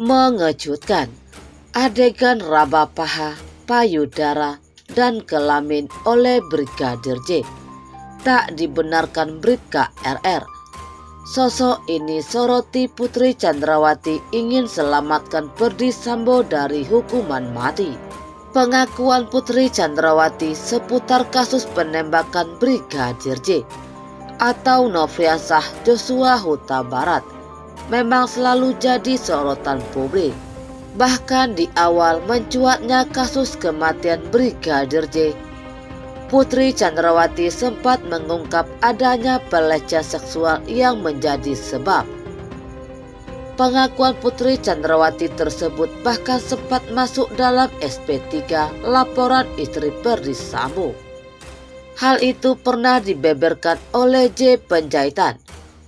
Mengejutkan, adegan raba paha, payudara, dan kelamin oleh Brigadir J tak dibenarkan Bribka RR. Sosok ini soroti Putri Chandrawati ingin selamatkan Ferdy Sambo dari hukuman mati. Pengakuan Putri Chandrawati seputar kasus penembakan Brigadir J atau Nofriansah Joshua Huta Barat memang selalu jadi sorotan publik. Bahkan di awal mencuatnya kasus kematian Brigadir J, Putri Chandrawati sempat mengungkap adanya pelecehan seksual yang menjadi sebab. Pengakuan Putri Chandrawati tersebut bahkan sempat masuk dalam SP3 laporan istri Ferdy Sambo. Hal itu pernah dibeberkan oleh J. Penjahitan,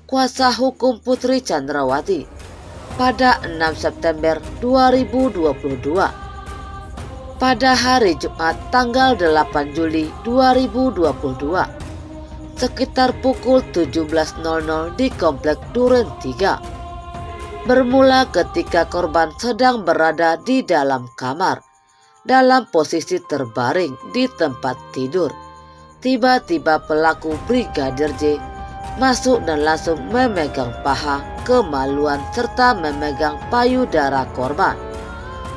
kuasa hukum Putri Chandrawati, pada 6 September 2022. Pada hari Jumat tanggal 8 Juli 2022, sekitar pukul 17.00 di Komplek Duren 3. Bermula ketika korban sedang berada di dalam kamar, dalam posisi terbaring di tempat tidur. Tiba-tiba pelaku Brigadir J masuk dan langsung memegang paha, kemaluan, serta memegang payudara korban.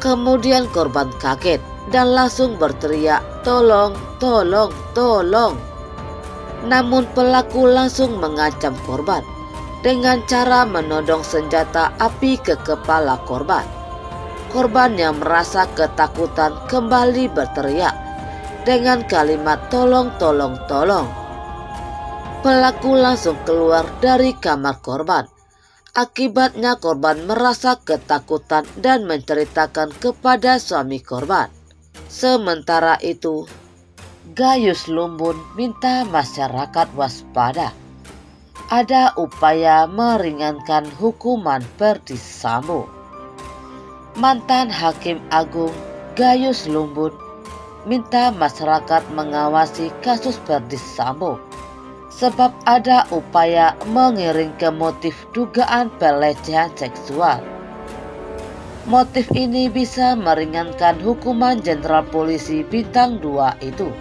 Kemudian korban kaget dan langsung berteriak, "Tolong, tolong, tolong!" Namun pelaku langsung mengancam korban dengan cara menodong senjata api ke kepala korban. Korban yang merasa ketakutan kembali berteriak dengan kalimat "tolong, tolong, tolong". Pelaku langsung keluar dari kamar korban. Akibatnya korban merasa ketakutan dan menceritakan kepada suami korban. Sementara itu, Gayus Lumbun minta masyarakat waspada. Ada upaya meringankan hukuman Ferdy Sambo. Mantan Hakim Agung Gayus Lumbun minta masyarakat mengawasi kasus Ferdy Sambo sebab ada upaya mengiring ke motif dugaan pelecehan seksual. Motif ini bisa meringankan hukuman Jenderal Polisi Bintang 2 itu.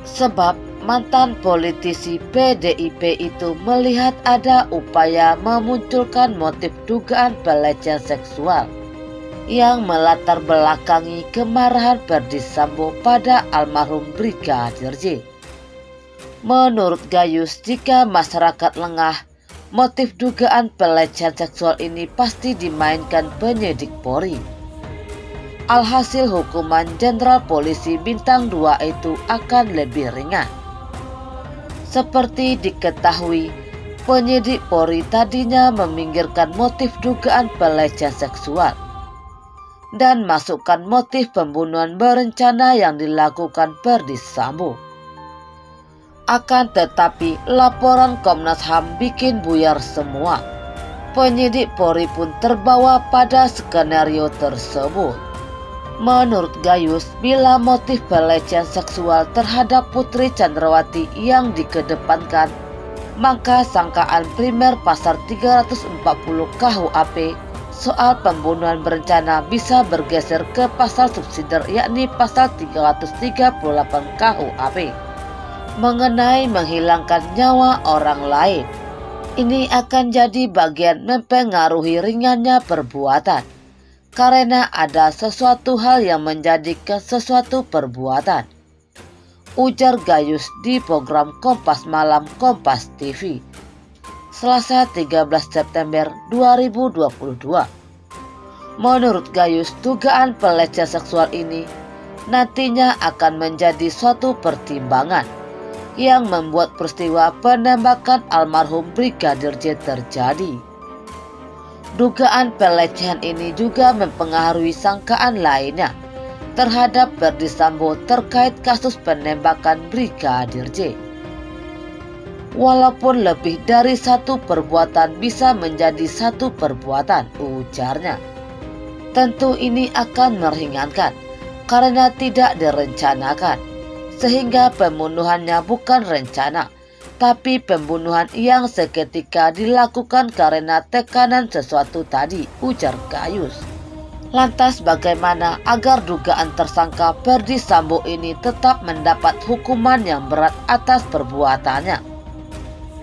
Sebab mantan politisi PDIP itu melihat ada upaya memunculkan motif dugaan pelecehan seksual yang melatar belakangi kemarahan Ferdy Sambo pada almarhum Brigadir J. Menurut Gayus, jika masyarakat lengah, motif dugaan pelecehan seksual ini pasti dimainkan penyidik Polri. Alhasil hukuman Jenderal Polisi Bintang 2 itu akan lebih ringan. Seperti diketahui, penyidik Polri tadinya meminggirkan motif dugaan pelecehan seksual dan masukkan motif pembunuhan berencana yang dilakukan Ferdy Sambo. Akan tetapi laporan Komnas HAM bikin buyar semua. Penyidik Polri pun terbawa pada skenario tersebut. Menurut Gayus, bila motif pelecehan seksual terhadap Putri Chandrawati yang dikedepankan, maka sangkaan primer pasal 340 KUHP soal pembunuhan berencana bisa bergeser ke pasal subsidiar, yakni pasal 338 KUHP mengenai menghilangkan nyawa orang lain. Ini akan jadi bagian mempengaruhi ringannya perbuatan, karena ada sesuatu hal yang menjadikan sesuatu perbuatan, ujar Gayus di program Kompas Malam Kompas TV, Selasa 13 September 2022. Menurut Gayus, dugaan pelecehan seksual ini nantinya akan menjadi suatu pertimbangan yang membuat peristiwa penembakan almarhum Brigadir J terjadi. Dugaan pelecehan ini juga mempengaruhi sangkaan lainnya terhadap Ferdy Sambo terkait kasus penembakan Brigadir J. Walaupun lebih dari satu perbuatan bisa menjadi satu perbuatan, ujarnya. Tentu ini akan meringankan karena tidak direncanakan, sehingga pembunuhannya bukan rencana, tapi pembunuhan yang seketika dilakukan karena tekanan sesuatu tadi, ujar Gayus. Lantas bagaimana agar dugaan tersangka Ferdy Sambo ini tetap mendapat hukuman yang berat atas perbuatannya?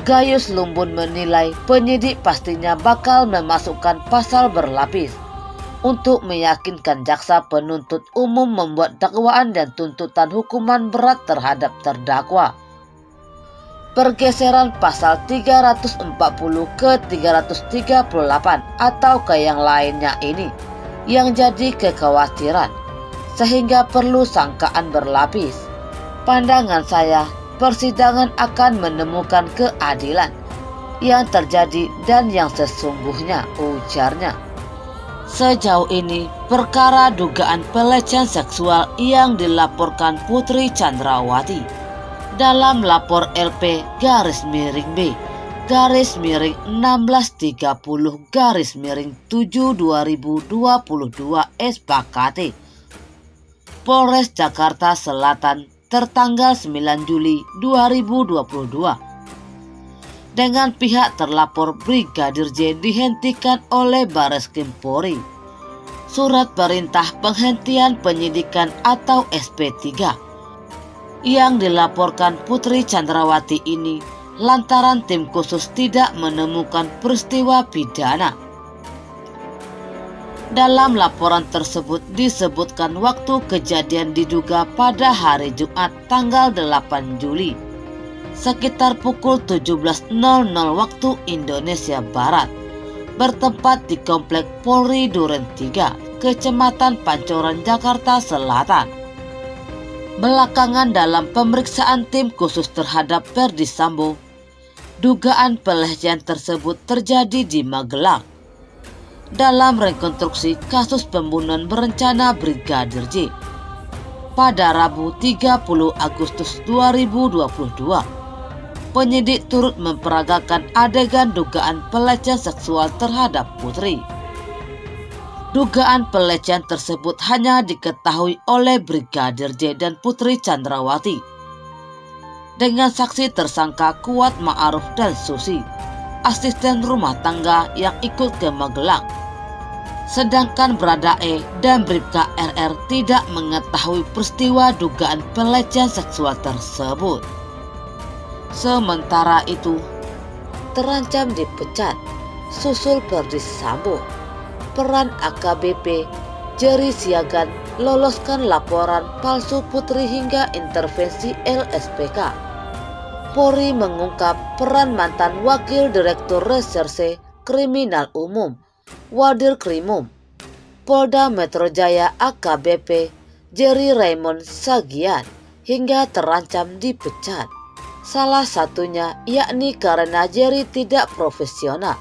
Gayus Lumbun menilai penyidik pastinya bakal memasukkan pasal berlapis untuk meyakinkan jaksa penuntut umum membuat dakwaan dan tuntutan hukuman berat terhadap terdakwa. Pergeseran pasal 340 ke 338 atau ke yang lainnya ini yang jadi kekhawatiran, sehingga perlu sangkaan berlapis. Pandangan saya, persidangan akan menemukan keadilan yang terjadi dan yang sesungguhnya, ujarnya. Sejauh ini, perkara dugaan pelecehan seksual yang dilaporkan Putri Chandrawati dalam lapor LP_B _1630_7/2022 SPKT Polres Jakarta Selatan tertanggal 9 Juli 2022 dengan pihak terlapor Brigadir J dihentikan oleh Bareskrim Polri. Surat perintah penghentian penyidikan atau SP3 yang dilaporkan Putri Chandrawati ini lantaran tim khusus tidak menemukan peristiwa pidana. Dalam laporan tersebut disebutkan waktu kejadian diduga pada hari Jumat tanggal 8 Juli sekitar pukul 17.00 waktu Indonesia Barat, bertempat di Komplek Polri Duren 3, Kecamatan Pancoran, Jakarta Selatan. Belakangan dalam pemeriksaan tim khusus terhadap Ferdy Sambo, dugaan pelecehan tersebut terjadi di Magelang. Dalam rekonstruksi kasus pembunuhan berencana Brigadir J pada Rabu 30 Agustus 2022, penyidik turut memperagakan adegan dugaan pelecehan seksual terhadap Putri. Dugaan pelecehan tersebut hanya diketahui oleh Brigadir J dan Putri Chandrawati dengan saksi tersangka Kuat Ma'ruf dan Susi, asisten rumah tangga yang ikut ke Magelang. Sedangkan Brada E dan Bribka RR tidak mengetahui peristiwa dugaan pelecehan seksual tersebut. Sementara itu, terancam dipecat susul Ferdy Sambo. Peran AKBP Jerry Siagan loloskan laporan palsu Putri hingga intervensi LSPK. Polri mengungkap peran mantan Wakil Direktur Reserse Kriminal Umum Wadir Krimum Polda Metro Jaya AKBP Jerry Raymond Sagian hingga terancam dipecat. Salah satunya yakni karena Jerry tidak profesional